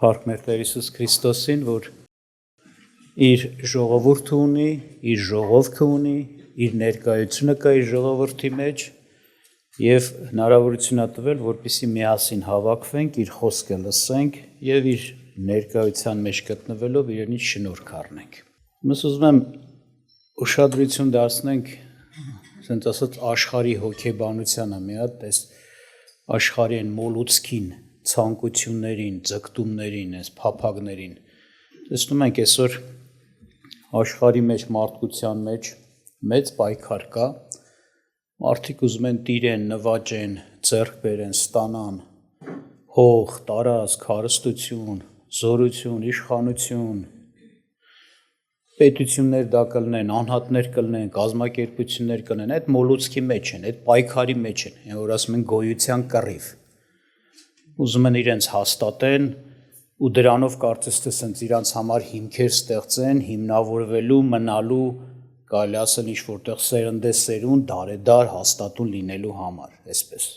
Փառք մեր Տեր Հիսուս Քրիստոսին, որ իր ժողովուրդը ունի, իր ժողովքը ունի, իր ներկայությունը կա իր ժողովրդի մեջ եւ հնարավորություն է տվել, որպեսզի միասին հավաքվենք, իր խոսքը լսենք եւ իր ներկայության մեջ գտնվելով իրենից շնորհք առնենք։ Մենք ուզում եմ ուշադրություն դարձնենք, ասենք ասած աշխարհի հոգեբանությանը մի հատ, այս աշխարհի այն մոլուցքին, ցանկություններին, ձգտումներին, այս փափագներին։ Տեսնում ենք այսօր աշխարհի մեջ մարդկության մեջ մեծ պայքար կա։ Մարդիկ ուզում են տիրեն, նվաճեն, ձեռք բերեն, ստանան հող, տարածք, հարստություն, զորություն, իշխանություն, պետություններ դա կլինեն, անհատներ կլինեն, կազմակերպություններ կլինեն, այդ մոլուցքի մեջ են, այդ պայքարի մեջ են, որ ասում են գոյության կռիվ։ Ուզում են իրենց հաստատեն ու դրանով կարծես թե սենց իրանց համար հիմքեր ստեղծեն, հիմնավորվելու, մնալու, կարելի ասել ինչ որտեղ սերնդեսերուն, դարեդար հաստատուն լինելու համար, այսպես։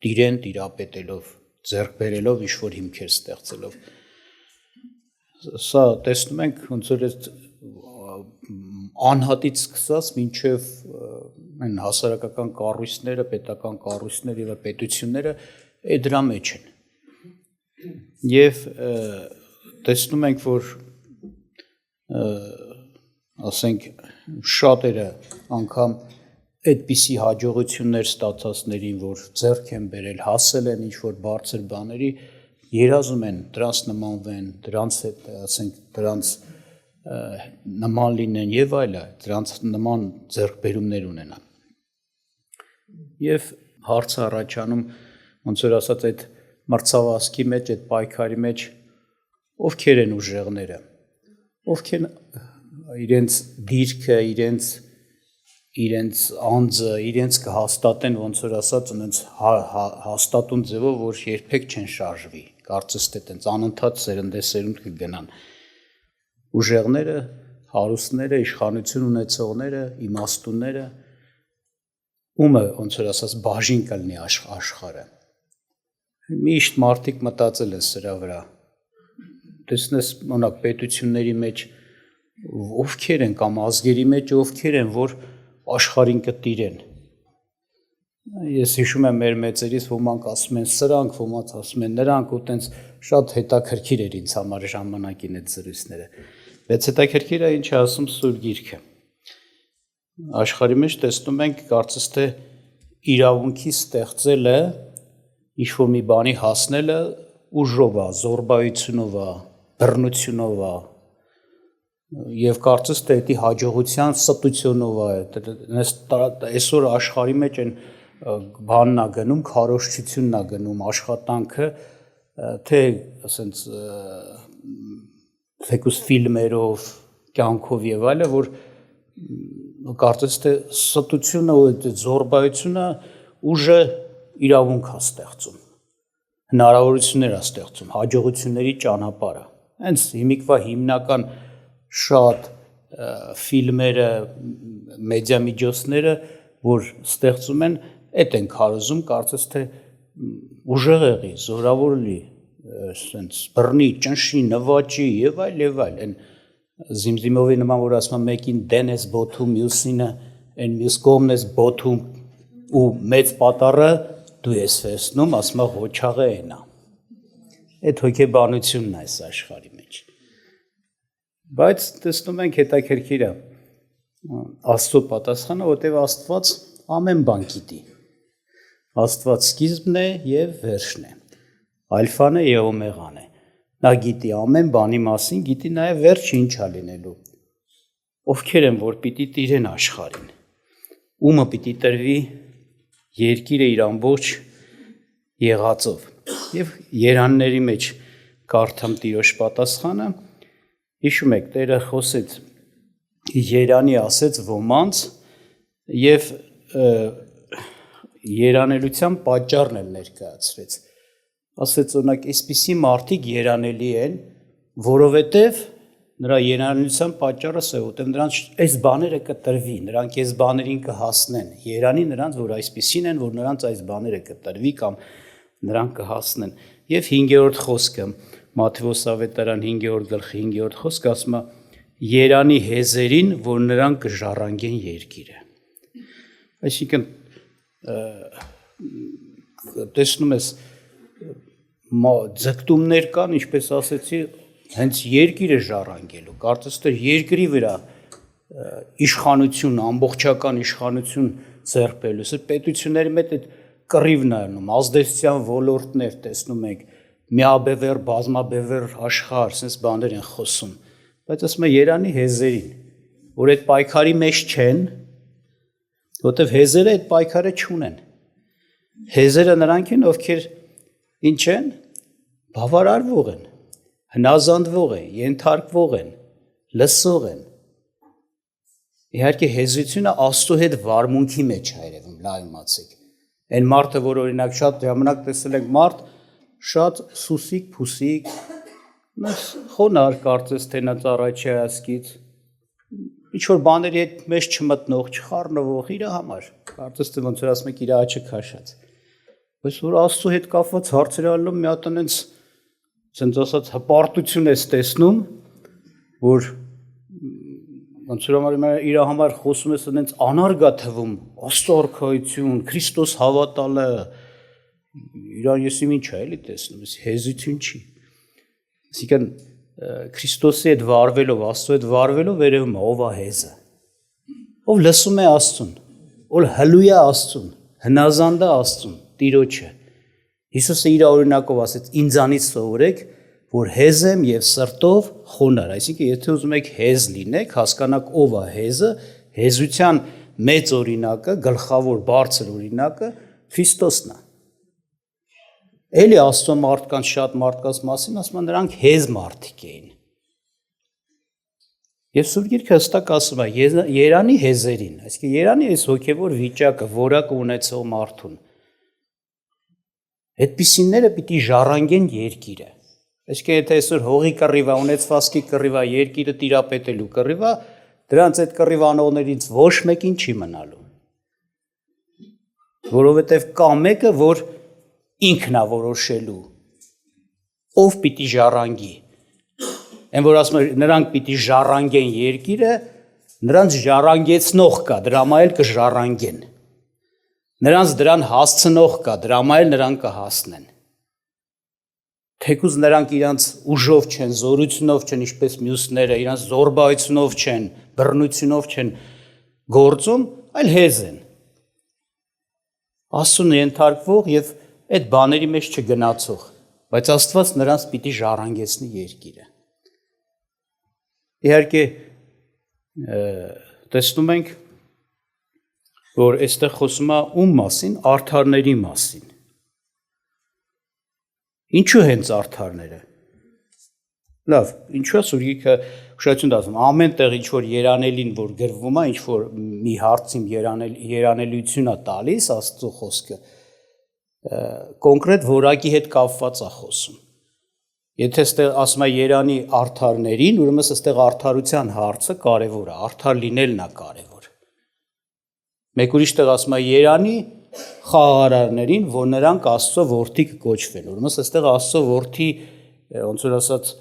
Տիրեն, տիրապետելով, ձեռք բերելով, ինչ որ հիմքեր ստեղծելով։ Սա տեսնում ենք ոնց որ այս անհատից սկսած մինչև այն հասարակական կառույցները, պետական կառույցները եւ պետությունները այդ դրա մեջ են։ Եվ տեսնում ենք, որ ասենք շատերը անգամ այդպիսի հաջողություններ ստացածներին, որ ձեռք են բերել, հասել են ինչ-որ բարձր բաների, երազում են դրանց նմանվեն, դրանց հետ, ասենք, դրանց նման լինեն եւ այլը, դրանց նման ձեռքբերումներ ունենան։ Եվ հարցը առաջանում, ոնց որ ասած, այդ մրցավազքի մեջ, այդ պայքարի մեջ ովքեր են ուժեղները, ովքեր իրենց դիրքը, իրենց անձը, իրենց կհաստատեն, ոնց որ ասած, ունենց հաստատուն ձևով, որ երբեք չեն շարժվի, կարծես թե տենց անընդհատ սերնդեսերունդ կգնան։ Ուժեղները, հարուստները, իշխանություն ունեցողները, իմաստունները, ումը ոնց որ ասած բաժին կլինի աշխարհը։ Միշտ մարդիկ մտածել են սրա վրա։ Տեսնես օրինակ պետությունների մեջ ովքեր են կամ ազգերի մեջ ովքեր են, որ աշխարհին կտիրեն։ Ես հիշում եմ մեր մեծերից ոմանք ասում են սրանք, ոմանք ասում են նրանք, ու տենց շատ հետաքրքիր էր ինձ համար ժամանակին այդ զրույցները։ Բայց հետաքրքիր է ինչ է ասում Սուրբ Գիրքը։ Աշխարհի մեջ տեսնում ենք, կարծես թե իրավունքի ստեղծելը, ինչ-որ մի բանի հասնելը ուժով է, զորբայությունով է, բռնությունով է, եւ կարծես թե դա հաջողության ստությունով է։ Այսօր աշխարհի մեջ են բանն է գնում, քարոզչությունն է գնում, աշխատանքը, թե ասենց թեկուզ ֆիլմերով, կյանքով եւ այլը, որ կարծես թե ստությունը ու զորբայությունը ուժը իրավունք է ստեղծում, հնարավորություններ է ստեղծում, հաջողությունների ճանապարհը։ Հենց հիմիկվա հիմնական շատ ֆիլմերը, մեդիամիջոցները, որ ստեղծում են, այդ են քարոզում, կարծես թե ուժեղ եղի, զորավոր լի, ասենց բռնի, ճնշի, նվաճի եւ այլ եւ այլ։ Այն Զիմզիմովի նման, որ ասում է մեկին դեն ես բոթում, մյուսինը այն մյուս կողմն ես բոթում ու մեծ պատառը դու ես վերցնում, ասում է ղոչաղը այնա։ Այդ հոգեբանությունն է այս աշխարհի մեջ։ Բայց տեսնում ենք հետաքրքիր է Աստծո պատասխանը, որտեղ Աստված ամեն բան գիտի։ Աստված սկիզբն է եւ վերջն է։ Ալֆան է եւ օմեղան է։ Նա գիտի ամեն բանի մասին, գիտի նաեւ վերջը ինչ է լինելու։ Ովքեր են, որ պիտի տիրեն աշխարհին։ Ումը պիտի տրվի երկիրը իր ամբողջ եղածով։ Եվ երանների մեջ կարդամ Տիրոջ պատասխանը, հիշում եք, Տերը խոսեց երանի ասեց ոմանց եւ երանելության պատճառն էլ ներկայացրեց։ Ասեց օրինակ, այսպիսի մարդիկ երանելի են, որովհետև նրա երանելության պատճառը սա է, որտեղ նրանց այս բաները կտրվի, նրանք այս բաներին կհասնեն, երանի նրանց, որ այսպիսին են, որ նրանց այս բաները կտրվի կամ նրանք կհասնեն։ Եվ 5-րդ խոսքը, Մատթեոս ավետարան 5-րդ գլխի 5-րդ խոսքը ասում է Երանի հեզերին, որ նրանք կժառանգեն երկիրը։ Այսինքն տեսնում ես ձգտումներ կան, ինչպես ասեցի, հենց երկիրը ժառանգելու, կարծես թե երկրի վրա իշխանություն, ամբողջական իշխանություն ձեռք բերելու, սա պետությունների մեջ այդ կռիվն է անում, ազդեցության ոլորտներ տեսնում ենք, միաբևեռ, բազմաբևեռ աշխարհ, sense բաներ են խոսում, բայց ասում է Երանի հեզերին, որ այդ պայքարի մեջ չեն, որտեվ հեզերը այդ պայքարը չունեն։ Հեզերը նրանք են, ովքեր ինչ են, բավարարվող են, հնազանդվող են, ենթարկվող են, լսող են։ Իհարկե հեզությունը Աստծո հետ վարմունքի մեջ է երևում, լայմացեք։ Այն մարդը, որ օրինակ շատ ժամանակ տեսել ենք մարդ, շատ սուսիկ, փուսիկ, խոնար կարծես թե նա ծառայչի ասկից, ինչ-որ բաների հետ մեզ չմտնող, չխառնվող իր համար, կարծես թե ոնց որ ասում եք իր աչքը քաշած։ Բայց որ Աստծո հետ կապված հարցեր ալնում մի հատ այնց ասած հպարտություն ես տեսնում, որ ոնց որ իր համար խոսում ես այնց անարգա թվում, Աստծո արքայություն, Քրիստոս հավատալը, իրան ես ինչ է էլի տեսնում, ես հեզություն չի։ Այսինքն Քրիստոսի հետ վարվելով, Աստծո հետ վարվելով երևում է ով է հեզը։ Ով լսում է Աստծուն, ով հլու է Աստծուն, հնազանդ է Աստծուն, Տիրոջը։ Հիսուսը իր օրինակով ասեց. ինձանից սովորեք, որ հեզ եմ եւ սրտով խոնար, այսինքն եթե ուզում եք հեզ լինեք, հասկանաք ով է հեզը, հեզության մեծ օրինակը, գլխավոր բարձր օրինակը Քրիստոսն է։ Էլի Աստծո մարդկանց շատ մարդկանց մասին ասում են նրանք հեզ մարդիկ էին։ Եվ Սուրբ Գիրքը հստակ ասում է Երանի հեզերին, այսինքն Երանի այս հոգևոր վիճակը, որակը ունեցող մարդուն։ Այդպիսիները պիտի ժառանգեն երկիրը։ Այսինքն եթե այսօր հողի կռիվա, ունեցվածքի կռիվա, երկիրը տիրապետելու կռիվա, դրանց այդ կռիվ անողներից ոչ մեկին չի մնալու։ Որովհետև կա մեկը, որ ինքն է որոշելու, ով պիտի ժառանգի։ Այն որ ասում է նրանք պիտի ժառանգեն երկիրը, նրանց ժառանգեցնող կա, դրամա էլ կժառանգեն։ Նրանց դրան հասցնող կա, դրամա էլ նրանք կհասնեն։ Թեկուզ նրանք իրանց ուժով չեն, զորությունով չեն, ինչպես մյուսները, իրանց զորբայությունով չեն, բռնությունով չեն գործում, այլ հեզ են։ Աստծուն ենթարկվող եւ այդ բաների մեջ չգնացող, բայց Աստված նրանց պիտի ժառանգեցնի երկիրը։ Իհարկե տեսնում ենք, որ այստեղ խոսում է ում մասին, արդարների մասին։ Ինչու հենց արդարները։ Լավ, ինչու է Սուրբ Գիրքը ուշադրություն դարձնում, ամեն տեղ ինչ որ երանելին, որ գրվում է, ինչ որ մի հարցին երանելիություն է տալիս Աստծո խոսքը, կոնկրետ որակի հետ կապված է խոսում։ Եթե այստեղ ասում է Երանի արդարներին, ուրեմն այստեղ արդարության հարցը կարևոր է, արդար լինելն է կարևոր։ Մեկ ուրիշ տեղ ասում է Երանի խաղաղարարներին, որ նրանք Աստծո որդի կկոչվեն։ Ուրեմն այստեղ Աստծո որդի, ոնց որ ասած,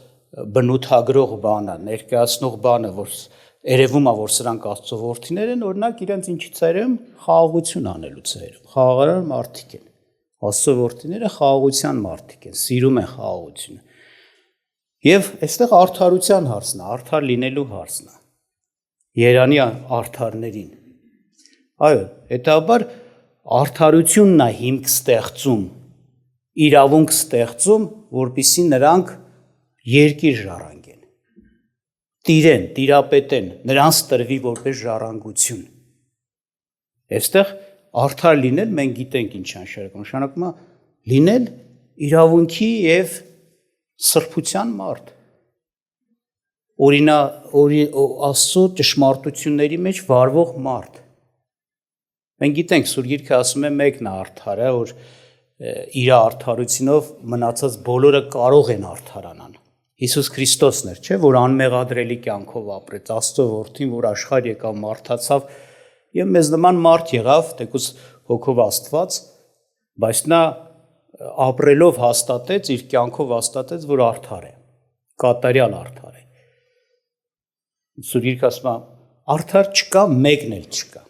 բնութագրող բանը, ներկայացնող բանը, որ երևում է, որ սրանք Աստծո որդիներ են, օրինակ իրենց ինչից երևում խաղաղություն անելուց երևում։ Խաղաղարար մարդիկ են։ Աստծո որդիները խաղաղության մարդիկ են, սիրում են խաղաղությունը։ Եվ այստեղ արդարության հարցն է, արդար լինելու հարցն է։ Երանի արդարներին։ Այո, հետաբար արդարությունն է հիմք ստեղծում, իրավունք ստեղծում, որպեսզի նրանք երկիր ժառանգեն, տիրեն, տիրապետեն, նրանց տրվի որպես ժառանգություն։ Այստեղ արդար լինել մենք գիտենք ինչ նշանակում, նշանակում է լինել իրավունքի եւ սրբության մարդ, Աստծո ճշմարտությունների մեջ վարվող մարդ։ Մենք գիտենք Սուրբ Գիրքը ասում է մեկն է արդարը, որ իր արդարությունով մնացած բոլորը կարող են արդարանալ։ Հիսուս Քրիստոսն էր, չէ՞, որ անմեղադրելի կյանքով ապրեց, Աստծո որդին, որ աշխարհ եկավ, մարդացավ եւ մեզ նման մարդ եղավ, թեկուզ հոգով Աստված, բայց նա ապրելով հաստատեց, իր կյանքով հաստատեց, որ արդար է, կատարյալ արդար է։ Սուրբ Գիրքը ասում է, արդար չկա, մեկն էլ չկա։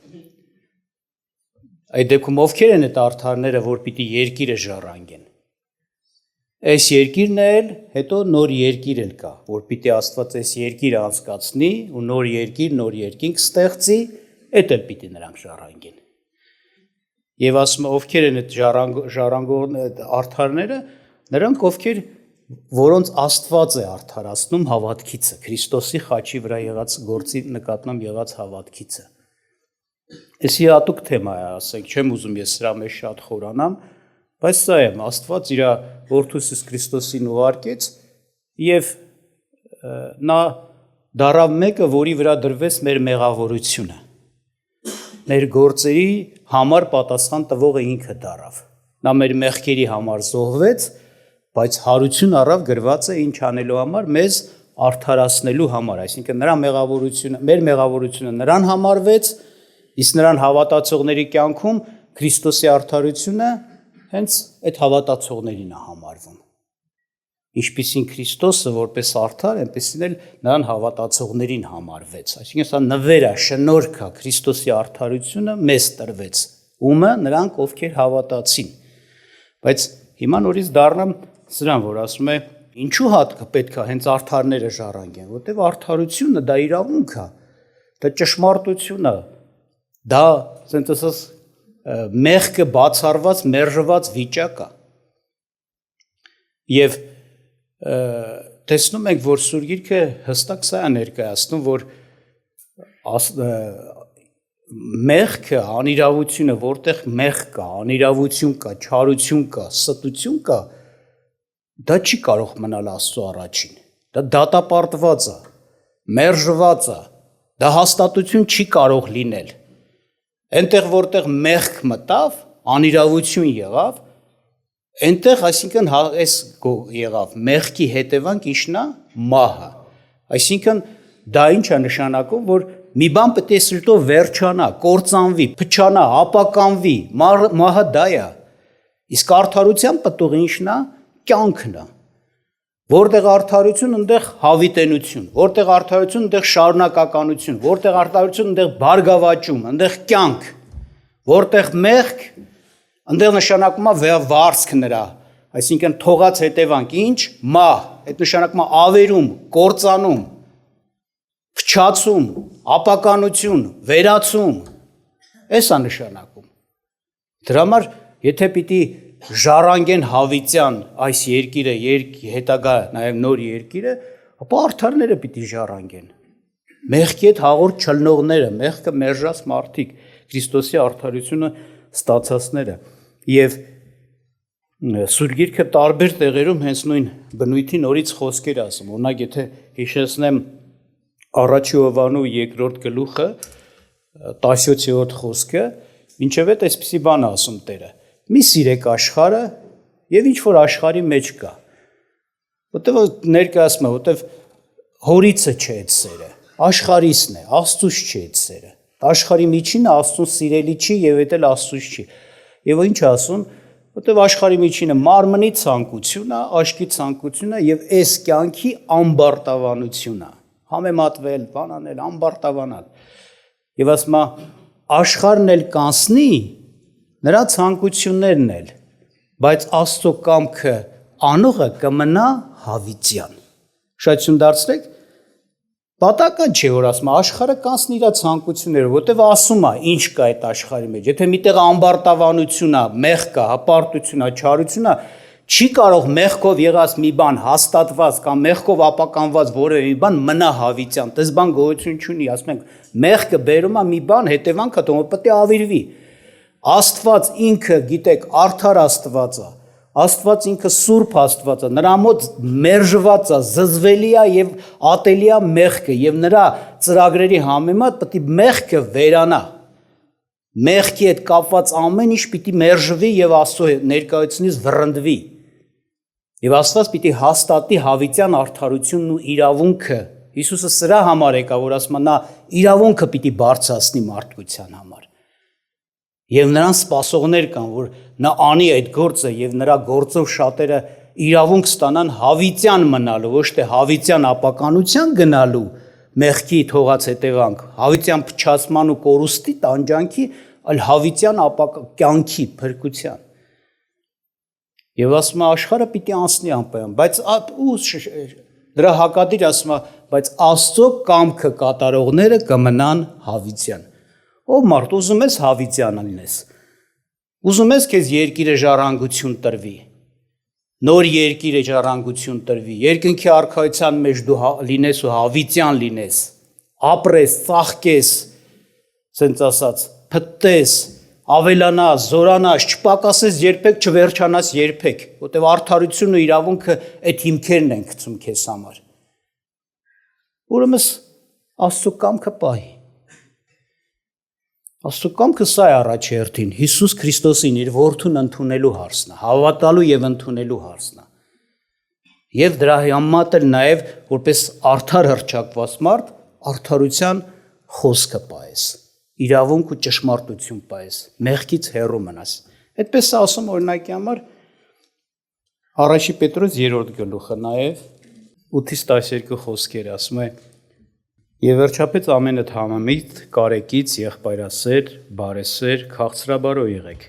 Այդ դեպքում ովքեր են այդ արդարները, որ պիտի երկիրը ժառանգեն։ Այս երկիրն էլ, հետո նոր երկիր էլ կա, որ պիտի Աստված այս երկիրը անցկացնի ու նոր երկիր, նոր երկինք ստեղծի, այդ էլ պիտի նրանք ժառանգեն։ Եվ ասում է, ովքեր են այդ ժառանգողները, արդարները, նրանք ովքեր, որոնց Աստված է արդարացնում հավատքիցը, Քրիստոսի խաչի վրա եղած գործի նկատմամբ եղած հավատքիցը։ Էսի հատուկ թեմա է, ասենք, չեմ ուզում ես սրա մեջ շատ խորանամ, բայց սա է, Աստված իր Որդու Հիսուս Քրիստոսին ուղարկեց եւ նա դարավ մեկը, որի վրա դրվեց մեր մեղավորությունը։ Մեր գործերի համար պատասխան տվողը ինքը դարավ։ Նա մեր մեղքերի համար զոհվեց, բայց հարություն առավ գրված է ինչ անելու համար, մեզ արդարացնելու համար, այսինքն նրա մեղավորությունը, մեր մեղավորությունը նրան համարվեց, իսկ նրան հավատացողների կյանքում Քրիստոսի արդարությունը հենց այդ հավատացողներին է համարվում։ Ինչպիսին Քրիստոսը որպես արդար, այնպեսին էլ նրան հավատացողներին համարվեց։ Այսինքն սա նվեր է, շնորհք է, Քրիստոսի արդարությունը մեզ տրվեց, ումը նրանք ովքեր հավատացին։ Բայց հիմա նորից դառնամ սրան, որ ասում է, ինչու հատկը պետք է հենց արդարները ժառանգեն, որտեղ արդարությունը դա իրավունք է, դա ճշմարտություն է, դա ասենք ասած մեղքը բացառված, մերժված վիճակ է։ Եվ տեսնում ենք, որ Սուրբ Գիրքը հստակ սա է ներկայացնում, որ մեղքը, անիրավությունը, որտեղ մեղք կա, անիրավություն կա, չարություն կա, ստություն կա, դա չի կարող մնալ Աստծո առաջին, դա դատապարտված է, մերժված է, դա հաստատություն չի կարող լինել։ Այնտեղ որտեղ մեղք մտավ, անիրավություն եղավ, այնտեղ, այսինքն այս եղավ, մեղքի հետևանք ինչն է, մահը։ Այսինքն դա ինչ է նշանակում, որ մի բան պետք է սրտով վերջանա, կործանվի, փչանա, ապականվի, մահը դա է։ Իսկ արդարության պտուղը ինչն է, կյանքն է։ Որտեղ արդարություն, այնտեղ հավիտենություն, որտեղ արդարություն, այնտեղ շարունակականություն, որտեղ արդարություն, այնտեղ բարգավաճում, այնտեղ կյանք, որտեղ մեղք, այնտեղ նշանակում է վարձք նրա, այսինքն թողած հետևանք, ինչ, մահ, այդ նշանակում է ավերում, կործանում, փչացում, ապականություն, վերացում, այս է նշանակում։ Դրա համար, եթե պիտի ժառանգեն հավիտյան այս երկիրը, հետագա նաև նոր երկիրը, ապա արդարները պիտի ժառանգեն։ Մեղքի հետ հաղորդ չլնողները, մեղքը մերժած մարդիկ, Քրիստոսի արդարությունը ստացածները։ Եվ Սուրբ Գիրքը տարբեր տեղերում հենց նույն բնույթի նորից խոսքեր ասում։ Օրինակ, եթե հիշեցնեմ առաջի Հովհաննու 2-րդ գլուխը, 17-րդ խոսքը, ինչև է այսպիսի բան ասում Տերը։ Մի սիրեք աշխարհը եւ ինչ որ աշխարհի մեջ կա։ Որտեւ ներկայացնում է, որտեւ հորիցը չէ այդ սերը, աշխարհիսն է, Աստծուց չէ այդ սերը։ Աշխարհի միջինը Աստծուն սիրելի չի եւ էդ էլ Աստծուց չի։ Եվ ինչ ասում, որտեւ աշխարհի միջինը մարմնի ցանկությունն է, աշկի ցանկությունն է եւ այս կյանքի ամբարտավանությունն է։ Համեմատվել, բանանել, ամբարտավանալ։ Եվ ասում է, աշխարհն էլ կանցնի, նրա ցանկություններն էլ, բայց Աստծո կամքը անողը կմնա հավիտյան։ Շատություն դարձրեք, պատական չէ, որ ասում է, աշխարհը կանցնի իր ցանկությունները, որտեվ ասում է, ինչ կա այդ աշխարհի մեջ։ Եթե միտեղ ամբարտավանություն է, մեղք կա, հպարտություն է, չարություն է, չի կարող մեղքով եղած մի բան հաստատված կամ մեղքով ապականված որևէ մի բան մնա հավիտյան։ Դες բան գոյություն չունի, ասում ենք, մեղքը բերում է մի բան, հետևանքը պետք է ավիրվի։ Աստված ինքը, գիտեք, արդար Աստված է, Աստված ինքը սուրբ Աստված է, նրա մոտ մերժված է, զզվելի է եւ ատելի է մեղքը եւ նրա ծրագրերի համեմատ պետք է մեղքը վերանա։ Մեղքի հետ կապված ամեն ինչ պիտի մերժվի եւ Աստծո ներկայությունից վռնդվի։ Եվ Աստված պիտի հաստատի հավիտյան արդարությունն ու իրավունքը։ Հիսուսը սրա համար եկա, որ ասում է նա իրավունքը պիտի բարձրացնի մարդկության համար։ Եվ նրան սպասողներ կան, որ նա անի այդ գործը եւ նրա գործով շատերը իրավունք ստանան հավիտյան մնալու, ոչ թե հավիտյան ապականության գնալու, մեղքի թողած հետևանք, հավիտյան փչացման ու կորուստի տանջանքի, այլ հավիտյան կյանքի փրկության։ Եվ ասում է աշխարհը պիտի անցնի անպայման, բայց դրա հակադիր ասում է, բայց Աստծո կամքը կատարողները կմնան հավիտյան։ Ով մարդ ուզում ես հավիտյան լինես, ուզում ես քեզ երկիրը ժառանգություն տրվի, նոր երկիրը ժառանգություն տրվի, երկնքի արքայության մեջ դու լինես ու հավիտյան լինես, ապրես, ծաղկես, ասենց ասած, փտտես, ավելանաս, զորանաս, չպակասես երբեք, չվերջանաս երբեք, որտեղ արդարությունն ու իրավունքը այդ հիմքերն են գցում քեզ համար։ Ուրեմն Աստծո կամքը պահի։ Աստծո կամքը սա է առաջերտին, Հիսուս Քրիստոսին իր որդուն ընդունելու հարցն է, հավատալու եւ ընդունելու հարցն է։ Եվ դրա համատել նաեւ որպես արդար հռչակված մարդ արդարության խոսքը պահես, իրավունք ու ճշմարտություն պահես, մեղքից հեռու մնաս։ Այդպես է ասում օրինակի համար Առաջի Պետրոս 3-րդ գլուխը նաեւ 8-12 խոսքեր ասում է. Եվ վերջապես ամենդ համամիտ, կարեկից, եղբայրասեր, բարեսեր, քաղցրաբարո եղեք,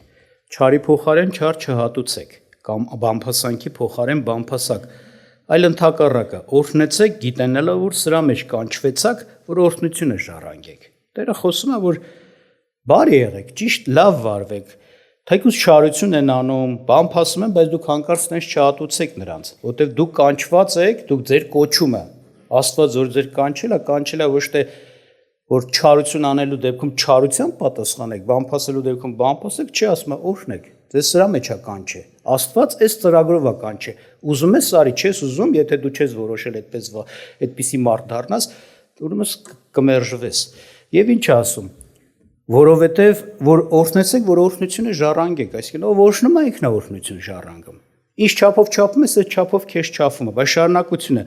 չարի փոխարեն չար չհատուցեք, կամ բամփասանքի փոխարեն բամփասակ, այլ ընդհակառակը, օրհնեցեք, գիտենելով, որ սրա մեջ կանչվեցաք, որ օրհնությունը ժառանգեք։ Տերը խոսում է, որ բարի եղեք, ճիշտ լավ վարվեք, թեկուզ չարություն են անում, բամփասում են, բայց դուք հանկարծ տենց չհատուցեք նրանց, որտեղ դուք կանչված եք, դուք ձեր կոչումը Աստված որ ձեր կանչել է ոչ թե որ չարություն անելու դեպքում չարության պատասխանեք, բամփասելու դեպքում բամփասեք, չի ասում է օրհնեք, ձեզ սրա մեջ է կանչե։ Աստված այս ծրագրով է կանչե։ Ուզում ես արի, չես ուզում, եթե դու չես որոշել այդպիսի մարդ դառնաս, ուրեմն կմերժվես։ Եվ ինչ ասում, որովհետև որ օրհնեցեք, որ օրհնությունը ժառանգեք, այսինքն ով օրհնում է ինքն է օրհնություն ժառանգում։ Ինչ չափով չափում ես, այդ չափով քեզ չափում է, բայց շարունակությունը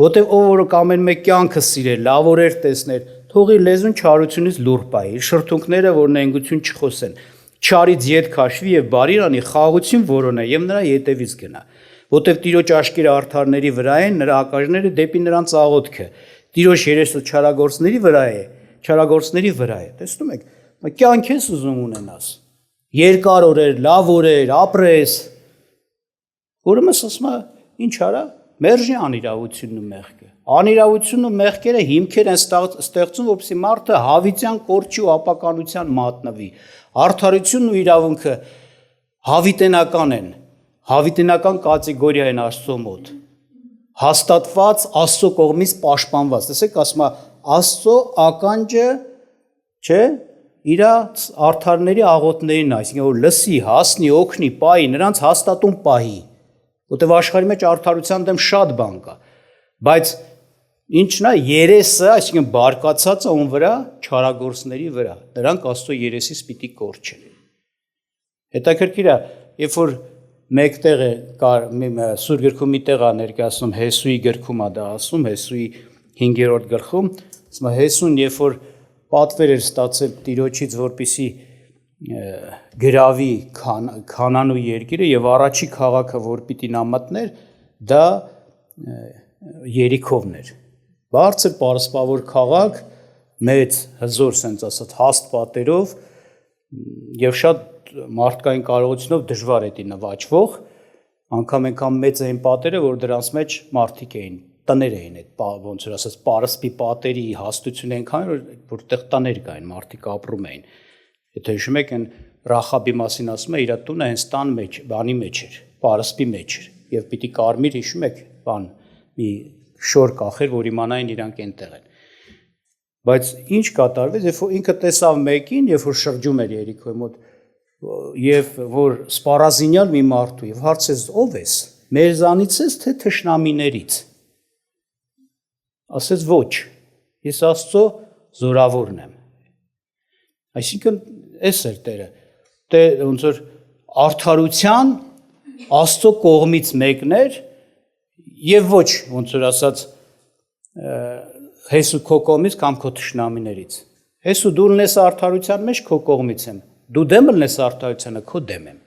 Որտեղ ով որ ամեն մեկ կյանքը սիրեր, լավ օրեր տեսներ, թողի լեզուն չարությունից լուր պահի, շրթունքները որ նենգություն չխոսեն, չարից ետ քաշվի եւ բարի անի խաղաղություն որոնե եւ նրա ետևից գնա։ Որտեղ Տիրոջ աշկերը արդարների վրա են, նրա ակաժները դեպի նրանց աղոթքը։ Տիրոջ երեսը չարագործների վրա է, չարագործների վրա է։ Տեսնում եք, կյանք ես ուզում ունենաս։ Երկար օրեր, լավ օրեր, ապրես։ Ուրեմն ասում է, ինչ արա Մերժի անիրավությունն ու մեղքը։ Անիրավությունն ու մեղքերը հիմքեր են ստեղծում, որպեսզի մարդը հավիտյան կորչի ու ապականության մատնվի։ Արդարությունն ու իրավունքը հավիտենական են, հավիտենական կատեգորիա են Աստծո մոտ։ Հաստատված Աստծո կողմից պաշտպանված։ Տեսեք, ասում է Աստծո ականջը, չէ, իր արդարների աղոթներին, այսինքն որ լսի, հասնի, օգնի, պահի, նրանց հաստատուն պահի։ Որտեւ աշխարհի մեջ արդարության դեմ շատ բան կա, բայց ինչն է երեսը, այսինքն բարկացածը ում վրա, չարագործների վրա, նրանք Աստծո երեսից պիտի կորչեն։ Հետաքրքիր է, երբ որ մեկտեղ է Սուրբ գրքում մի տեղ է ներկայացնում Հեսուի գրքում է դա ասում, Հեսուի 5-րդ գլխում, ասում է Հեսուն, երբ որ պատվեր էր ստացել Տիրոջից, որպեսզի գրավի Քանանու երկիրը եւ առաջի քաղաքը, որ պիտի նա մտներ, դա Երիքովն էր։ Բարձր պարսպավոր քաղաք, մեծ հզոր, ասենց ասած, հաստ պատերով եւ շատ մարդկային կարողությունով դժվար է դի նվաճվող, անգամ մեծ էին պատերը, որ դրանց մեջ մարդիկ էին, տներ էին այդ ոնց որ ասած պարսպի պատերի հաստություն այնքան, որտեղ տներ կային, մարդիկ ապրում էին։ Եթե հիշում եք, այն Ռախաբի մասին ասում է, իր տունը հենց տան մեջ, բանի մեջ էր, պարսպի մեջ էր, եւ պիտի կարմիր, հիշում եք, բան, մի շոր կախեր, որ իմանային իրանք այնտեղ են։ Բայց ինչ կատարվեց, երբ որ ինքը տեսավ մեկին, երբ որ շրջում էր Երիքոյի մոտ, եւ որ սպառազինյալ մի մարդու, եւ հարցեց, ով ես, մեզանից ես, թե թշնամիներից։ Ասեց ոչ, ես Աստծո զորավորն եմ։ Այսինքն էս էր Տերը, թե ոնց որ արդարության Աստծո կողմից մեկն էր եւ ոչ ոնց որ ասած հեսու քո կողմից կամ քո թշնամիներից։ Հեսու դու ունես արդարության մեջ քո կողմից եմ, Դու դեմ լնես արդարությանը, քո դեմ եմ։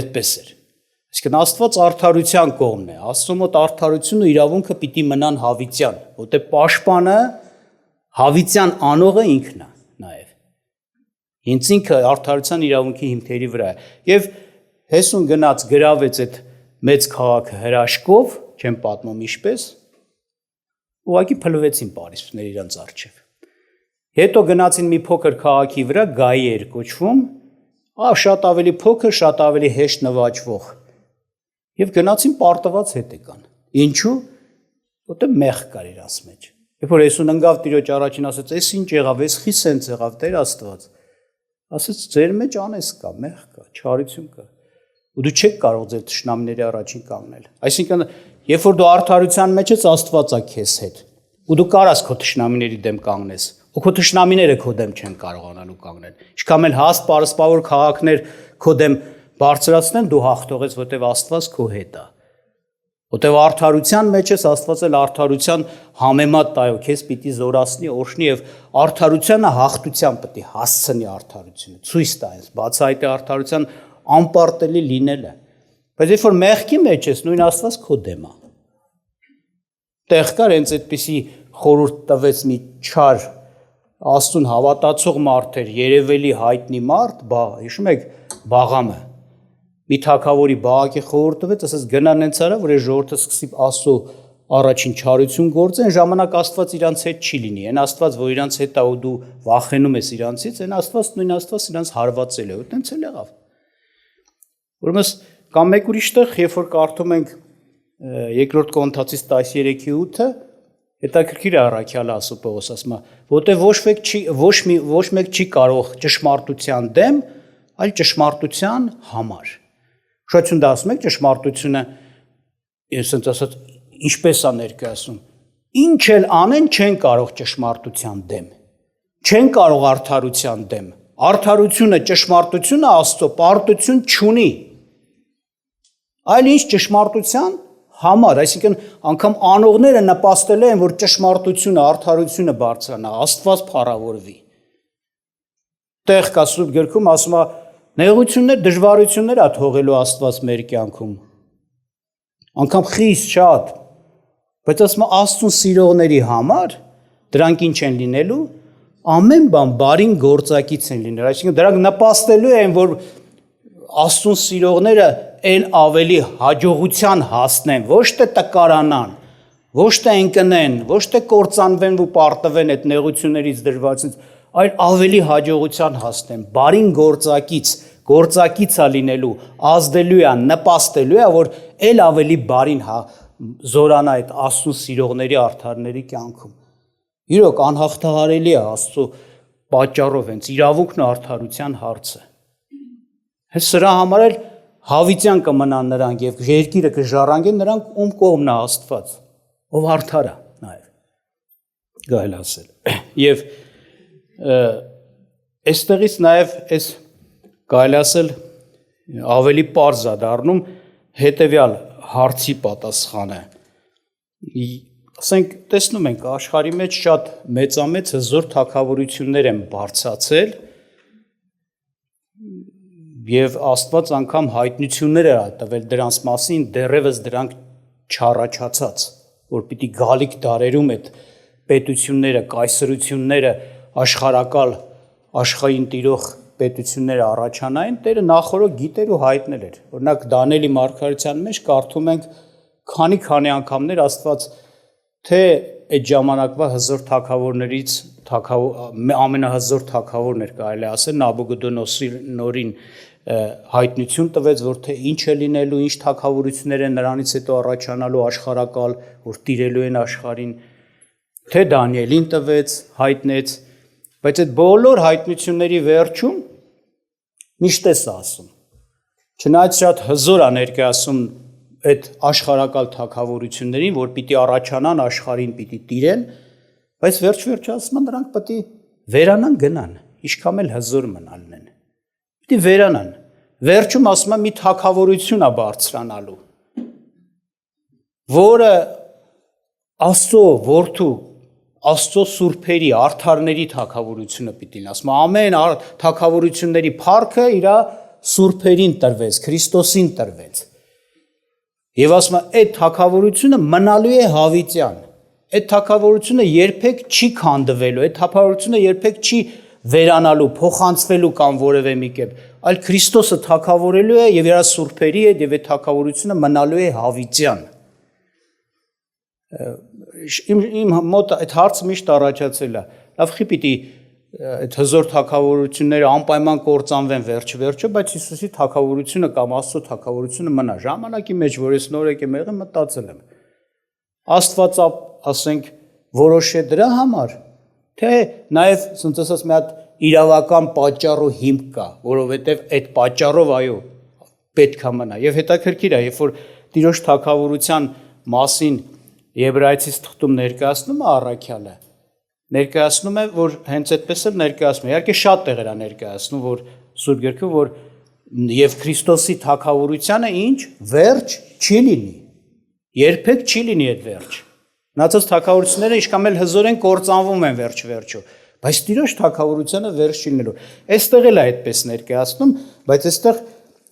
Այդպես էր։ Այսինքն Աստված արդարության կողմն է, Աստծո մոտ արդարությունը իրավունքը պիտի մնան հավիտյան, որտեղ պաշտպանը հավիտյան անողը ինքն է նաև։ Ինձ ինքը արդարության իրավունքի հիմքերի վրա է։ Եվ Հեսուն գնաց գրավեց այդ մեծ քաղաքը հրաշքով, չեմ պատմում ինչպես, ուղղակի փլվեցին պարիսպները իրանց առջև։ Հետո գնացին մի փոքր քաղաքի վրա, Գայի էր կոչվում, շատ ավելի փոքր, շատ ավելի հեշտ նվաճվող։ Եվ գնացին պարտված հետ եկան։ Ինչու՞։ Որտեղ մեղ կար իրանց մեջ։ Երբ որ Հեսուն ընկավ Տիրոջ առաջին, ասաց. «Էս ինչ եղավ, էս խի սենց եղավ, Տեր Աստված»։ Ասաց. «Ձեր մեջ անես կա, մեղ կա, չարություն կա։ Ու դու չեք կարող ձեր թշնամիների առաջին կանգնել»։ Այսինքն, երբ որ դու արդարության մեջ ես, Աստված է քեզ հետ։ Ու դու կարաս քո թշնամիների դեմ կանգնես։ Ու քո թշնամիները քո դեմ չեն կարողանալու կանգնել։ Ինչքան էլ հաստ պարսպավոր քաղաքներ քո դեմ բարձրացնեն, դու հաղթող ես, որտեղ Աստված քո հետ է։ Որտեղ արդարության մեջ ես, Աստված էլ արդարության համեմատ տայով քեզ պիտի զորացնի, օրհնի եւ արդարությանը հաղթության պիտի հասցնի արդարությունը։ Ցույց տա ինձ, բացահայտի արդարության անպարտելի լինելը։ Բայց երբ որ մեղքի մեջ ես, նույն Աստված քո դեմ է։ Տեղ կար հենց այդպիսի խորհուրդ տվեց մի չար Աստծուն հավատացող մարդ էր, երևելի հայտնի մարդ, հիշում եք Բաղամը։ Մի թագավորի Բաղակի խորհուրդ տվեց, ասես գնան հենց արա, որ այս ժողովուրդը սկսի Աստծո առաջին չարություն գործեն, ժամանակ Աստված իրանց հետ չի լինի։ Այն Աստված, որ իրանց հետ է ու դու վախենում ես իրանցից, այն Աստված նույն Աստված իրանց հարվածել է, ու տենց էլ եղավ։ Ուրեմն կամ մեկ ուրիշ տեղ, երբ որ կարդում ենք երկրորդ Կորինթացիս 13:8-ը, հետաքրքիր է առաքյալը ասում Պողոս ասում է, որտեղ ոչ մեկ չի կարող ճշմարտության դեմ, այլ ճշմարտության համար։ Շուտություն դա ասում եք ճշմարտությունը, ես ասած ասած ինչպես է ներկայացնում։ Ինչ էլ անեն չեն կարող ճշմարտության դեմ։ Չեն կարող արդարության դեմ։ Արդարությունը, ճշմարտությունը Աստծո պարտություն չունի։ Այլ ինչ ճշմարտության համար, այսինքն անգամ անողները նպաստել են, որ ճշմարտությունը, արդարությունը բարձրանա, Աստված փառավորվի։ Տեղ կա Սուրբ գրքում ասում է նեղություններ, դժվարություններ ա թողելու Աստված մեր կյանքում։ Անգամ խիստ շատ, բայց ասում է Աստծուն սիրողների համար դրանք ինչ են լինելու, ամեն բան բարին գործակից են լինելու, այսինքն դրանք նպաստելու են, որ Աստծուն սիրողները այն ավելի հաջողության հասնեն, ոչ թե տկարանան, ոչ թե ընկնեն, ոչ թե կործանվեն ու պարտվեն այդ նեղություններից դժվարությունից, այլ ավելի հաջողության հասնեն, բարին գործակից է լինելու, ազդելու է, նպաստելու է, որ այլ ավելի բարին զորանա այդ Աստծուն սիրողների արդարների կյանքում։ Իրոք անհաղթահարելի է Աստծո պատճառով հենց իրավունքն ու արդարության հարցը։ Հենց սրա համար էլ հավիտյան կմնան նրանք եւ երկիրը կժառանգեն նրանք, ում կողմն է Աստված, ով արդար է նաեւ։ Գայլ ասել։ Եվ այստեղից նաեւ այս գայլ ասել ավելի պարզ է դառնում հետեւյալ հարցի պատասխանը։ Ասենք տեսնում ենք աշխարհի մեջ շատ մեծամեծ հզոր թագավորություններ են բարձրացել եւ Աստված անգամ հայտնություններ է տվել դրանց մասին, դեռևս դրանք չառաջացած, որ պիտի գալիք դարերում այդ պետությունները, կայսրությունները, աշխարհակալ աշխարհին տիրող պետությունները առաջանային, Տերը նախորդ գիտեր ու հայտնել էր։ Օրինակ Դանիելի մարգարեության մեջ կարդում ենք քանի անգամներ Աստված թե այդ ժամանակվա հզոր թագավորներից ամենահզոր թագավորն էր կարելի ասել Նաբուգոդոնոսորին հայտնություն տվեց, որ թե ինչ է լինելու, ինչ թագավորություններ են նրանից հետո առաջանալու աշխարհակալ, որ տիրելու են աշխարհին, թե Դանիելին տվեց, հայտնեց, բայց այդ բոլոր հայտնությունների վերջում միշտ է ասում։ Չնայած շատ հզոր է ներկայացում այդ աշխարհակալ թագավորություններին, որ պիտի առաջանան աշխարհին, պիտի տիրեն, բայց վերջ-վերջը ասում են նրանք պետք է վերանան գնան, ինչքան էլ հզոր մնալն են։ Պիտի վերանան։ Վերջում ասում են մի թագավորություն է բարձրանալու, որը Աստծո որդու Աստծո սուրբերի, արդարների թագավորությունը պիտի լինի։ Ասում ամեն թագավորությունների փառքը իր սուրբերին տրվեց, Քրիստոսին տրվեց։ Եվ ասում այդ թագավորությունը մնալու է հավիտյան։ Այդ թագավորությունը երբեք չի քանդվելու, այդ թագավորությունը երբեք չի վերանալու, փոխանցվելու կամ որևէ մի կերպ, այլ Քրիստոսը թագավորելու է եւ իր սուրբերի հետ եւ այդ թագավորությունը մնալու է հավիտյան։ Իմ մոտ այդ հարցը միշտ առաջացել է։ Լավ, խի պիտի այդ հզոր թագավորությունները անպայման կործանվեն վերջ-վերջը, բայց Հիսուսի թագավորությունը կամ Աստծո թագավորությունը մնա։ Ժամանակի մեջ, որ ես նոր եկեմ եղել, մտածել եմ։ Աստված, ասենք, որոշ է դրա համար, թե նաև ասենց ասած մի հատ իրավական պատճառով հիմք կա, որովհետև այդ պատճառով այո պետք է մնա։ Եվ հետաքրքիր է, երբ որ Տիրոջ թագավորության մասին Եբրայեցիս թղթում ներկայացնում է առաքյալը, ներկայացնում է, որ հենց այդպես էլ ներկայացնում է։ Իհարկե շատ տեղեր է ներկայացնում, որ Սուրբ Գրքում, որ եւ Քրիստոսի թագավորությանը ինչ վերջ չի լինի։ Երբեք չի լինի այդ վերջ։ Մնացած թագավորությունները ինչքան էլ հզոր են կործանվում են վերջ-վերջո, բայց Տիրոջ թագավորությունը վերջ չի լինելու։ Այստեղ էլ է այդպես ներկայացնում, բայց այստեղ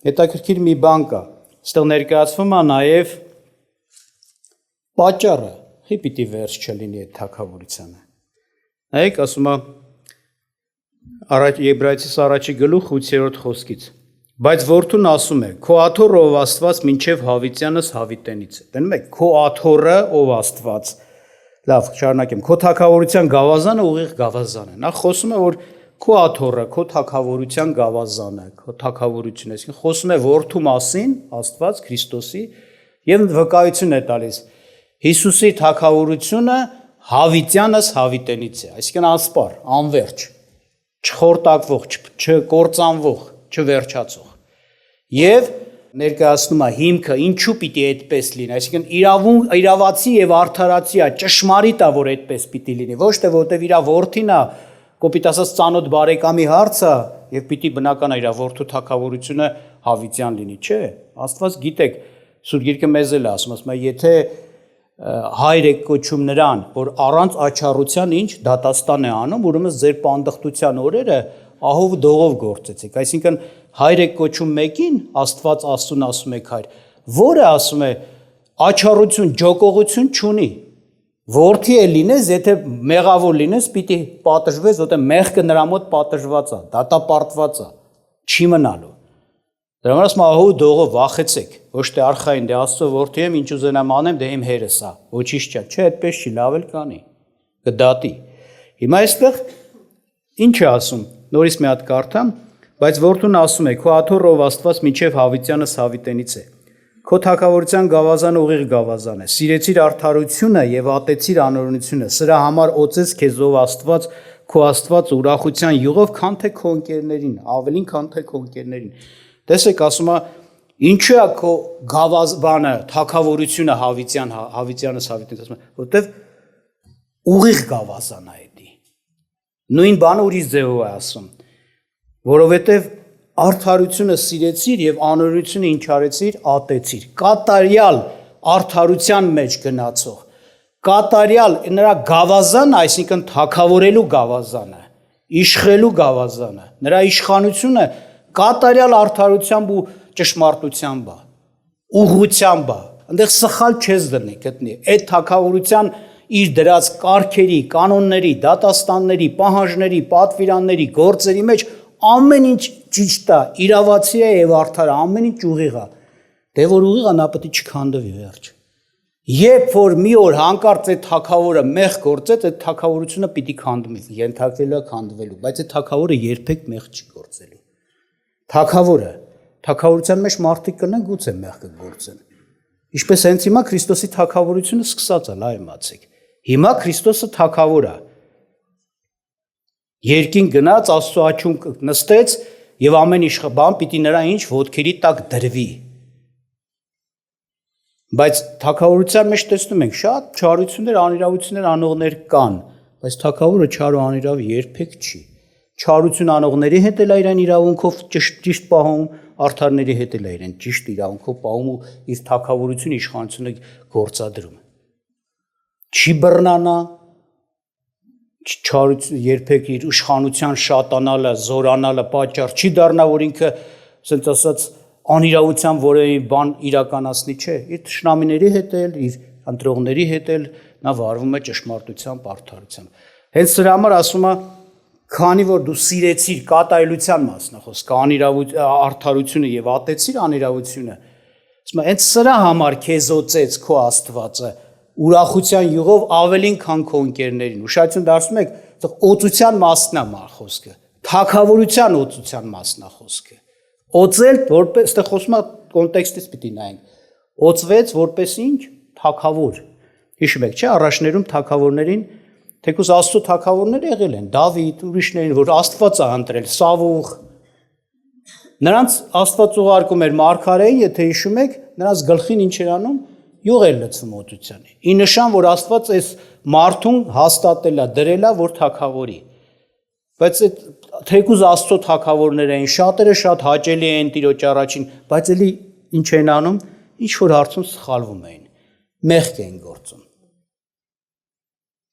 հետաքրքիր մի բան կա։ Այստեղ ներկայացվում է նաեւ պատճառը, հի պիտի վերջ չլինի այդ թագավորությանը։ Նայեք, ասում է Եբրայեցիս առաջի գլուխ 8-րդ խոսքից։ Բայց որդուն ասում է. քո աթոռը ով Աստված մինչև հավիտյանս հավիտենից է։ Տենում եք, քո աթոռը ով Աստված։ Լավ, շարունակեմ։ Քո թագավորության գավազանը ուղիղ գավազան է։ Նա խոսում է, որ քո աթոռը, քո թագավորության գավազանը, քո թագավորությունը, այսինքն խոսում է որդու մասին, Աստված Քրիստոսի, եւ վկայություն է տալիս։ Հիսուսի թագավորությունը հավիտյանս հավիտենից է, այսինքն անսպար, անվերջ, չխորտակվող, չկործանվող, չվերջացող։ Եվ ներկայացնում է հիմքը ինչու պիտի այդպես լինի, այսինքն իրավացի եւ արդարացի է, ճշմարիտ է, որ այդպես պիտի լինի, ոչ թե որտեվ իր որդին է, կոպիտ ասած ծանոթ բարեկամի հարցը եւ պիտի բնական է իր որդու թագավորությունը հավիտյան լինի, չէ։ Աստված գիտեք, Սուրբ Գիրքը մեզ էլ ասում է, եթե հայր եք կոչում նրան, որ առանց աչառության ինչ դատաստան է անում, ուրեմն ձեր պանդխտության օրերը ահով դողով գործեցեք, այսինքն հայր եք կոչում մեկին, Աստված Աստծուն ասում եք հայր, որը ասում է աչառություն, ջոկողություն չունի, որդի է լինես, եթե մեղավոր լինես, պիտի պատժվես, որտեղ մեղքը նրա մոտ պատժված է, դատապարտված է, չի մնալու։ Դրա համար ասում ահով դողով վախեցեք, ոչ թե արխային, դե Աստծո որդի եմ, ինչ ուզենամ անեմ, դե իմ հերս է, ոչինչ չէ, չէ, այդպես չի, լավ էլ կանի, կդատի։ Հիմա այստեղ ինչ է ասում, նորից մի հատ կարդամ, բայց որդուն ասում է, քո աթոռը ով Աստված մինչև հավիտյանս հավիտենից է, քո թագավորության գավազանը ուղիղ գավազան է, սիրեցիր արդարությունը եւ ատեցիր անօրենությունը, սրա համար օծես քեզ ով Աստված, քո Աստված ուրախության յուղով, քան թե քո ընկերներին, ավելին քան թե քո ընկերներին։ Տեսեք, ասում է, ինչու է քո գավազանը, թագավորությունը հավիտյանս հավիտենից, ասում է, որտեվ ուղիղ գավազան է դա։ Նույն բանը ուրիշ ձևով է ասում, որովհետև արդարությունը սիրեցիր եւ անօրենությունը ինչ արեցիր, ատեցիր։ Կատարյալ արդարության մեջ գնացող, կատարյալ նրա գավազանը, այսինքն թագավորելու գավազանը, իշխելու գավազանը, նրա իշխանությունը կատարյալ արդարությամբ ու ճշմարտությամբ է, ուղղությամբ է, այնտեղ սխալ չես գտնի, այդ թագավորության իր դրած կարգերի, կանոնների, դատաստանների, պահանջների, պատվիրանների, գործերի մեջ ամեն ինչ ճիշտ է, իրավացի է եւ արդար է, ամեն ինչ ուղիղ է։ Դե որ ուղիղ է, նա պետք է չքանդվի վերջ։ Երբ որ մի օր հանկարծ այդ թագավորը մեղ գործեց, այդ թագավորությունը պիտի քանդվի, ենթարկվելու է քանդվելու, բայց այդ թագավորը երբեք մեղ չի գործելու։ Թագավորը, թագավորության մեջ մարդիկ կնեն, գուցե մեղ կգործեն։ Ինչպես հենց հիմա Քրիստոսի թագավորությունը սկսած է, լավ իմացեք։ Հիմա Քրիստոսը թագավոր է։ Երկին գնաց, Աստծո աջում նստեց եւ ամեն իշխան պիտի նրա ինչ ոտքերի տակ դրվի։ Բայց թագավորության մեջ տեսնում ենք շատ չարություններ, անիրավություններ անողներ կան, բայց թագավորը չար ու անիրավ երբեք չի։ Չարություն անողների հետ էլ իրեն իրավունքով ճիշտ պահում, արդարների հետ էլ իրեն ճիշտ իրավունքով պահում ու իր թագավորություն իշխանությունը գործադրում։ Չի բռնանա, երբեք իր իշխանության շատանալը, զորանալը պատճառ չի դառնա, որ ինքը, ասենց ասած, անիրավության որևէ բան իրականացնի, չէ, իր թշնամիների հետ էլ, իր ընտրողների հետ էլ նա վարվում է ճշմարտությամբ, արդարությամբ։ Հենց սրա համար ասում է, քանի որ դու սիրեցիր կատարելության մասն է խոսքը, արդարությունը եւ ատեցիր անիրավությունը, ասում է, հենց սրա համար քեզ օծեց քո Աստվածը ուրախության յուղով ավելին քան քո ընկերներին։ Ուշադրություն դարձնում եք, օծության մասն է խոսքը, թագավորության օծության մասն է խոսքը։ Օծել որպես, այստեղ խոսում է կոնտեքստից պիտի նայենք։ Օծվեց որպես ինչ, թագավոր։ Հիշում եք, չէ՞, առաջներում թագավորներին, թեկուզ Աստծո թագավորները եղել են, Դավիթ, ուրիշներին, որ Աստված է ընտրել, Սավուղ։ Նրանց Աստված ուղարկում էր մարգարեին, եթե հիշում եք, նրանց գլխին ինչ էր անում, յուղ էր լցվում օծությանը։ Ի նշան, որ Աստված այս մարդուն հաստատել է, դրել է, որ թագավորի։ Բայց այդ թեկուզ Աստծո թագավորներ էին, շատերը շատ հաճելի էին Տիրոջ առաջին, բայց էլի ինչ են անում, ինչ որ հարցում սխալվում էին, մեղք էին գործում։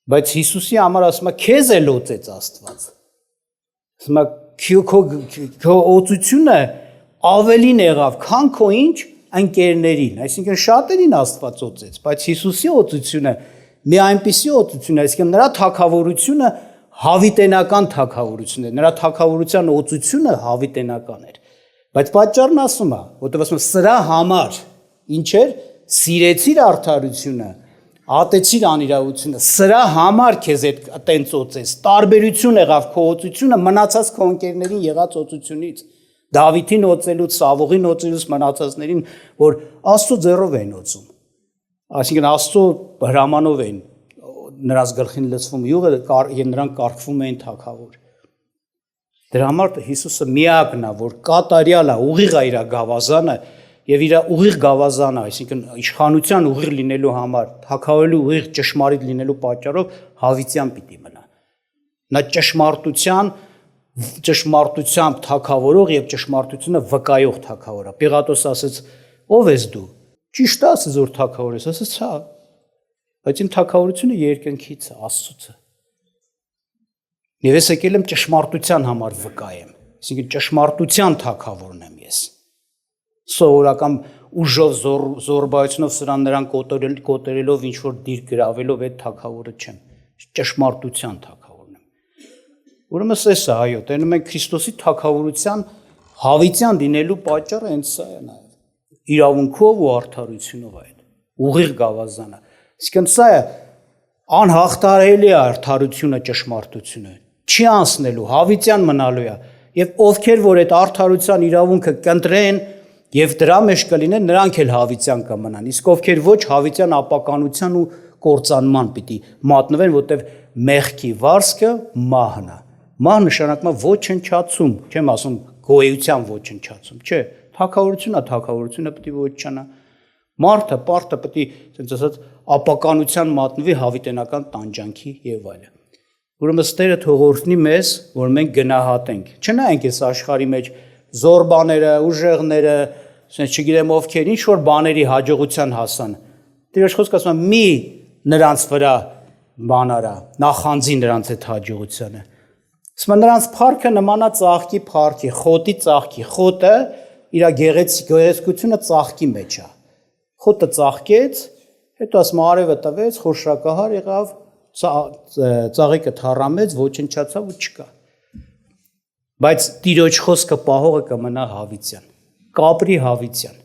Բայց Հիսուսի համար ասում է, քեզ էլ օծեց Աստված։ Ասում է, քո օծությունը ավելին եղավ, քան քո ինչ ընկերներին, այսինքն շատերին Աստված օծեց, բայց Հիսուսի օծությունը մի այնպիսի օծություն է, այսինքն նրա թագավորությունը հավիտենական թագավորություն է, նրա թագավորության օծությունը հավիտենական էր։ Բայց պատճառն ասում է, որտեղ ասում է սրա համար ինչ էր, սիրեցիր արդարությունը, ատեցիր անիրավությունը, սրա համար քեզ այտենց օծես, տարբերություն եղավ քո օծությունը մնացած քո ընկերներին եղած օծությունից, Դավիթին օծելուց, Սավուղին օծելուց մնացածներին, որ Աստծո ձեռով էին օծում, այսինքն Աստծո հրամանով էին նրանց գլխին լցվում յուղը եւ նրանք կարգվում էին թագավոր։ Դրա համար Հիսուսը միակն է, որ կատարյալ է, ուղիղ է իր գավազանը եւ իր ուղիղ գավազանը, այսինքն իշխանության ուղիղ լինելու համար, թագավորելու ուղիղ ճշմարիտ լինելու պատճառով հավիտյան պիտի մնա։ Նա ճշմարտությամբ թագավորող եւ ճշմարտությունը վկայող թագավոր է։ Պիղատոս ասաց. «Ո՞վ ես դու»։ Ճիշտ է ասես, որ թագավոր ես, ասաց. «Հա»։ Բայց իմ թագավորությունը երկնքից է, Աստծուց է։ Եվ ես եկել եմ ճշմարտության համար վկայեմ, այսինքն ճշմարտության թագավորն եմ ես։ Սովորական ուժով, զորբայությունով նրան կոտորելով, ինչ որ դիր գրավելով այդ թագավորը չեմ, ճշմարտության թագավորն եմ։ Ուրեմն սա է, այո, տենում ենք Քրիստոսի թագավորության հավիտյան լինելու պատճառը հենց սա է նաև։ Իրավունքով ու արդարությունով այդ ուղիղ գավազանը։ Իսկն սա է անհաղթահարելի է արդարությունը, ճշմարտությունը, չի անցնելու, հավիտյան մնալու է, եւ ովքեր որ այդ արդարության իրավունքը կընտրեն եւ դրա մեջ կլինեն, նրանք էլ հավիտյան կմնան, իսկ ովքեր ոչ, հավիտյան ապականության ու կործանման պիտի մատնվեն, որտեվ մեղքի վարձքը մահն է։ Մահ նշանակում է ոչնչացում, չեմ ասում գոյության ոչնչացում, չէ, թագավորությունը պիտի ոչնչանա։ Մարդը, պարտը պիտի, ասենց ասած, ապականության մատնվի հավիտենական տանջանքի եւ այլն։ Ուրեմն Տերը թող օրհնի մեզ, որ մենք գնահատենք։ Չնայենք այս աշխարհի մեջ զորբաները, ուժեղները, ասենց չգիտեմ ովքեր, ինչ որ բաների հաջողության հասան։ Տիրոջ խոսքը ասում է՝ մի նրանց վրա բան արա, նախանձի նրանց այդ հաջողությանը։ Ասում է նրանց փառքը նմանա ծաղկի փառքի, խոտի ծաղկի, խոտը իր գեղեցկությունը ծաղկի մեջ է։ Խոտը ծաղկեց, հետո ասում արևը տվեց, խորշակահար եղավ, ծաղիկը թառամեց, ոչնչացավ ու չկա։ Բայց Տիրոջ խոսքը պահողը կմնա հավիտյան, կապրի հավիտյան։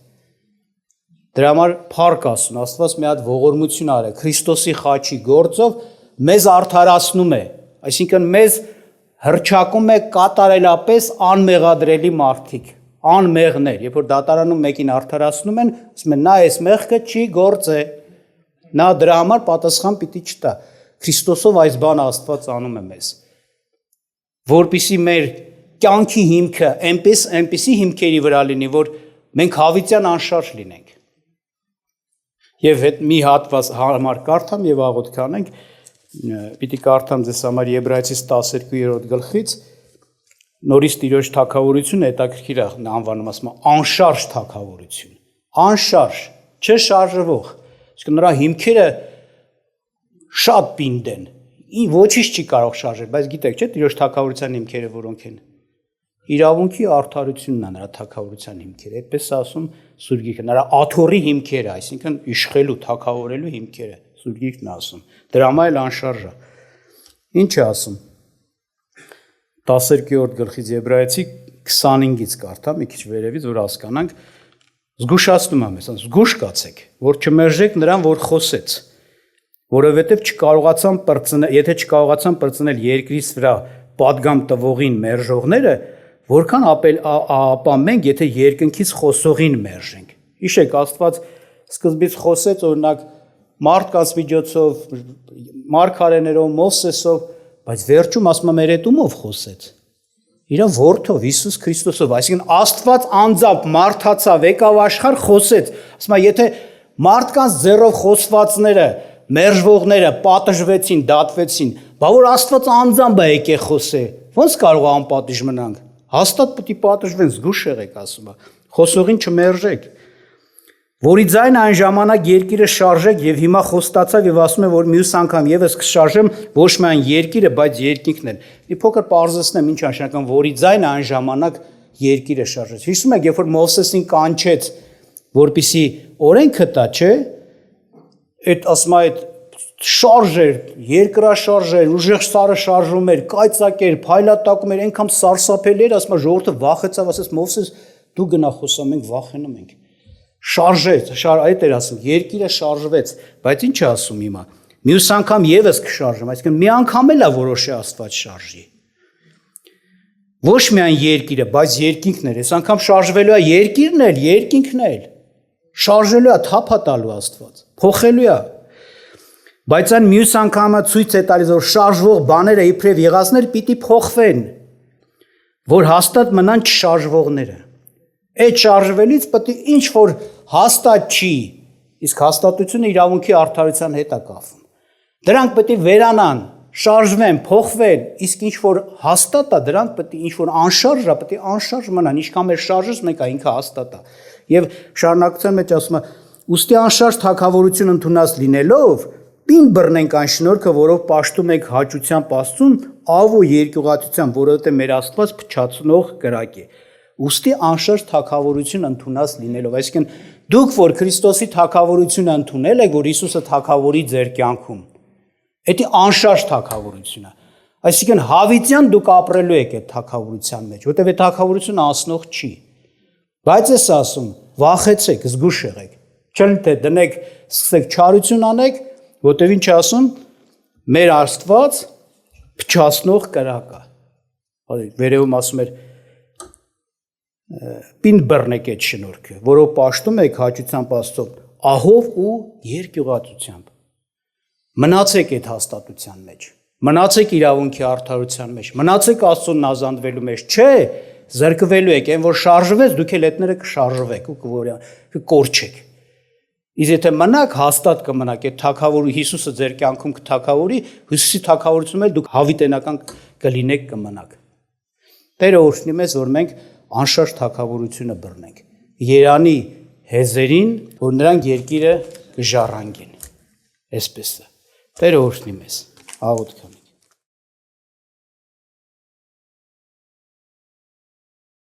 Դրա համար փառք ասում, Աստված մի հատ ողորմություն արել, Քրիստոսի խաչի գործով մեզ արդարացնում է, այսինքն մեզ հռչակում է կատարելապես անմեղադրելի մարդիկ, անմեղներ, երբ որ դատարանում մեկին արդարացնում են, ասում են նա այս մեղքը չի գործե, նա դրա համար պատասխան պիտի չտա։ Քրիստոսով այս բանը Աստված անում է մեզ, որպեսզի մեր կյանքի հիմքը այնպիսի հիմքերի վրա լինի, որ մենք հավիտյան անշարժ լինենք։ Եվ հետ մի հատված համար կարդամ եւ աղոթք անենք, պիտի կարդամ ձեզ համար Եբրայեցիս 12-րդ գլխից, նորից Տիրոջ թագավորությունը հետաքրքիր է անվանում, ասում է անշարժ թագավորություն, անշարժ, չշարժվող, իսկ նրա հիմքերը շատ պինդ են, ոչինչ չի կարող շարժել, բայց գիտեք, չէ՞, Տիրոջ թագավորության հիմքերը որոնք են։ Իրավունքի արդարությունն է նրա թագավորության հիմքերը, այդպես է ասում Սուրբ Գիրքը, նրա աթոռի հիմքերը, այսինքն իշխելու, թագավորելու հիմքերը, Սուրբ Գիրքն է ասում։ Դրա համար էլ անշարժ է։ Ինչ է ասում։ 12-րդ գլխից Եբրայեցի 25-ից կարդամ, մի քիչ վերևից, որ հասկանանք, զգուշացնում եմ մեզ, զգուշ կացեք, որ չմերժեք նրան, որ խոսեց, որովհետև չկարողացան պրծնել, եթե չկարողացան պրծնել երկրից վրա պատգամ տվողին մերժողները, որքան ապա մենք, եթե երկնքից խոսողին մերժենք։ Հիշեք, Աստված սկզբից խոսեց, օրինակ, մարդկանց միջոցով, մարգարեներով, Մովսեսով, բայց վերջում ասում է մեր հետ ումով խոսեց։ Իր որդով, Հիսուս Քրիստոսով, այսինքն Աստված անձամբ մարդացավ, եկավ աշխարհ, խոսեց։ Ասում է, եթե մարդկանց ձեռով խոսվածները, մերժվողները պատժվեցին, դատվեցին, բա որ Աստված անձամբ է եկել խոսե, ո՞նց կարող է անպատիժ մնանք։ Հաստատ պետք է պատժվեն, զգուշ եղեք, ասում է, խոսողին չմերժեք, որի ձայնը այն ժամանակ երկիրը շարժեք եւ հիմա խոստացավ եւ ասում է, որ մյուս անգամ եւս կշարժեմ ոչ միայն երկիրը, բայց երկինքն էլ։ Մի փոքր պարզեցնեմ ինչ նշանակում, որի ձայնը այն ժամանակ երկիրը շարժեց։ Հիշում եք, երբ որ Մովսեսին կանչեց, որպիսի օրենքը տա, չէ՞, այդ ասում է, այդ շարժեր, երկրաշարժեր, ուժեղ սարը շարժում էր, կայծակեր, փայլատակում էր, այնքան սարսափելի էր, ասում է, ժողովուրդը վախեցավ, ասեց Մովսես, դու գնա խոսա, մենք վախենում ենք։ Շարժեց, այդ էր ասում, երկիրը շարժվեց, բայց ինչ է ասում հիմա։ Մյուս անգամ եւս կշարժեմ, այսինքն մի անգամ էլ է որոշի Աստված շարժի։ Ոչ միայն երկիրը, բայց երկինքն էր, այս անգամ շարժվելու է երկիրն էլ, երկինքն էլ։ Շարժելու է, թափա տալու Աստված, փոխելու է։ Բայց այն մյուս անգամը ցույց է տալիս, որ շարժվող բաները իբրև եղածներ պիտի փոխվեն, որ հաստատ մնան չշարժվողները։ Այդ շարժվելից պետք է ինչ որ հաստատ չի, իսկ հաստատությունը իրավունքի արդարության հետ է կապվում։ Դրանք պետք է վերանան, շարժվեն, փոխվեն, իսկ ինչ որ հաստատ է, դրանք պետք է ինչ որ անշարժ է, պետք է անշարժ մնան, ինչքան մեր շարժս մեկ է, ինքը հաստատ է։ Եվ շարունակության մեջ ասում է, ուստի անշարժ թագավորություն ընդունած լինելով, պին բռնենք այն շնորհքը, որով պաշտում եք հաճությամբ Աստծուն, ավ ու երկյուղացությամբ, որովհետև մեր Աստված փչացնող կրակ է։ Ուստի անշարժ թագավորություն ընդունած լինելով, այսինքն դուք որ Քրիստոսի թագավորությունը ընդունել եք, որ Հիսուսը թագավորի ձեր կյանքում, դա անշարժ թագավորություն է։ Այսինքն հավիտյան դուք ապրելու եք այդ թագավորության մեջ, որտեղ այդ թագավորությունը անցնող չի։ Բայց ես ասում, վախեցեք, զգուշ եղեք։ Չեն թե դնեք, սկսեք չարություն անեք, որտեղ ինչ ասում, մեր Աստված փչացնող կրակ է։ Վերևում ասում էր պին բռնեք այդ շնորհքը, որով պաշտում եք հաճությամբ Աստծուն, ահով ու երկյուղացությամբ։ Մնացեք այդ հաստատության մեջ, մնացեք իրավունքի արդարության մեջ, մնացեք Աստծուն ազանդվելու մեջ, չէ, զրկվելու եք, այն որ շարժվեց, դուք էլ հետները կշարժվեք ու կկորչեք։ Իսկ եթե մնաք, հաստատ կմնաք, այդ թագավորի Հիսուսը ձեր կյանքում կթագավորի, Հիսուսի թագավորությունում էլ դուք հավիտենական կլինեք, կմնաք։ Տերը օրհնի մեզ, որ մենք անշարժ թագավորությունը բռնենք։ Երանի հեզերին, որ նրանք երկիրը կժառանգեն։ Այսպես է։ Տերը օրհնի մեզ։ Աղոթք անենք։